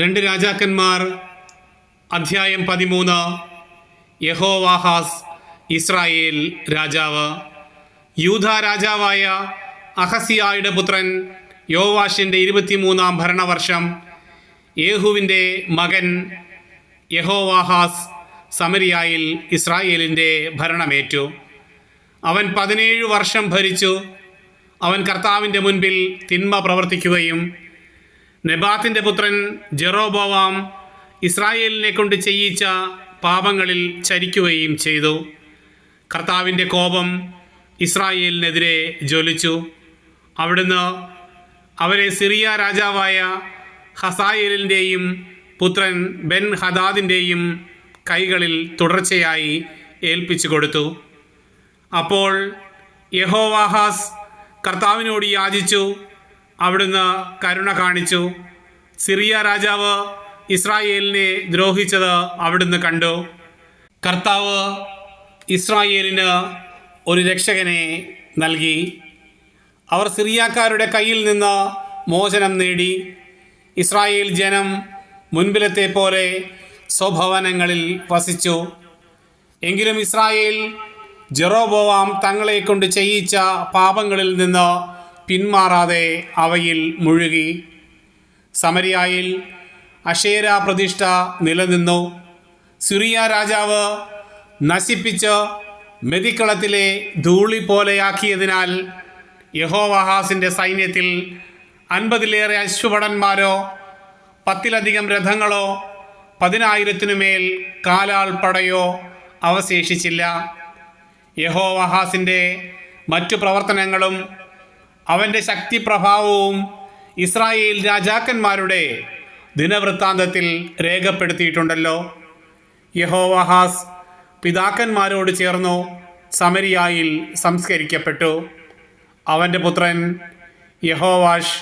രണ്ട് രാജാക്കന്മാർ അധ്യായം 13. യഹോവാഹാസ് ഇസ്രായേൽ രാജാവ്. യൂദാ രാജാവായ അഹസിയായുടെ പുത്രൻ യോവാഷിൻ്റെ 23-ാം ഭരണവർഷം യേഹൂവിൻ്റെ മകൻ യഹോവാഹാസ് സമരിയായിൽ ഇസ്രായേലിൻ്റെ ഭരണമേറ്റു. അവൻ 17 വർഷം ഭരിച്ചു. അവൻ കർത്താവിൻ്റെ മുൻപിൽ തിന്മ പ്രവർത്തിക്കുകയും നെബാത്തിൻ്റെ പുത്രൻ ജെറോബോവാം ഇസ്രായേലിനെ കൊണ്ട് ചെയ്യിച്ച പാപങ്ങളിൽ ചരിക്കുകയും ചെയ്തു. കർത്താവിൻ്റെ കോപം ഇസ്രായേലിനെതിരെ ജ്വലിച്ചു. അവിടുന്ന് അവരെ സിറിയ രാജാവായ ഹസായേലിൻ്റെയും പുത്രൻ ബെൻ ഹദാദിൻ്റെയും കൈകളിൽ തുടർച്ചയായി ഏൽപ്പിച്ചു കൊടുത്തു. അപ്പോൾ യഹോവാഹാസ് കർത്താവിനോട് യാചിച്ചു. അവിടുന്ന് കരുണ കാണിച്ചു. സിറിയ രാജാവ് ഇസ്രായേലിനെ ദ്രോഹിച്ചത് അവിടുന്ന് കണ്ടു. കർത്താവ് ഇസ്രായേലിന് ഒരു രക്ഷകനെ നൽകി. അവർ സിറിയാക്കാരുടെ കയ്യിൽ നിന്ന് മോചനം നേടി. ഇസ്രായേൽ ജനം മുൻപിലത്തെ പോലെ സ്വഭവനങ്ങളിൽ വസിച്ചു. എങ്കിലും ഇസ്രായേൽ ജെറോബോവാം തങ്ങളെ കൊണ്ട് ചെയ്യിച്ച പാപങ്ങളിൽ നിന്ന് പിന്മാറാതെ അവയിൽ മുഴുകി. സമരിയായിൽ അശേര പ്രതിഷ്ഠ നിലനിന്നു. സിറിയ രാജാവ് നശിപ്പിച്ച് മെതിക്കളത്തിലെ ധൂളി പോലെയാക്കിയതിനാൽ യഹോവാഹാസിൻ്റെ സൈന്യത്തിൽ 50-ലേറെ അശ്വഭടന്മാരോ 10-ലധികം രഥങ്ങളോ 10,000-നുമേൽ കാലാൾ പടയോ അവശേഷിച്ചില്ല. യഹോവാഹാസിൻ്റെ മറ്റു പ്രവർത്തനങ്ങളും അവൻ്റെ ശക്തിപ്രഭാവവും ഇസ്രായേൽ രാജാക്കന്മാരുടെ ദിനവൃത്താന്തത്തിൽ രേഖപ്പെടുത്തിയിട്ടുണ്ടല്ലോ. യഹോവാഹാസ് പിതാക്കന്മാരോട് ചേർന്നു സമരിയായിൽ സംസ്കരിക്കപ്പെട്ടു. അവൻ്റെ പുത്രൻ യഹോവാഷ്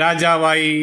രാജാവായി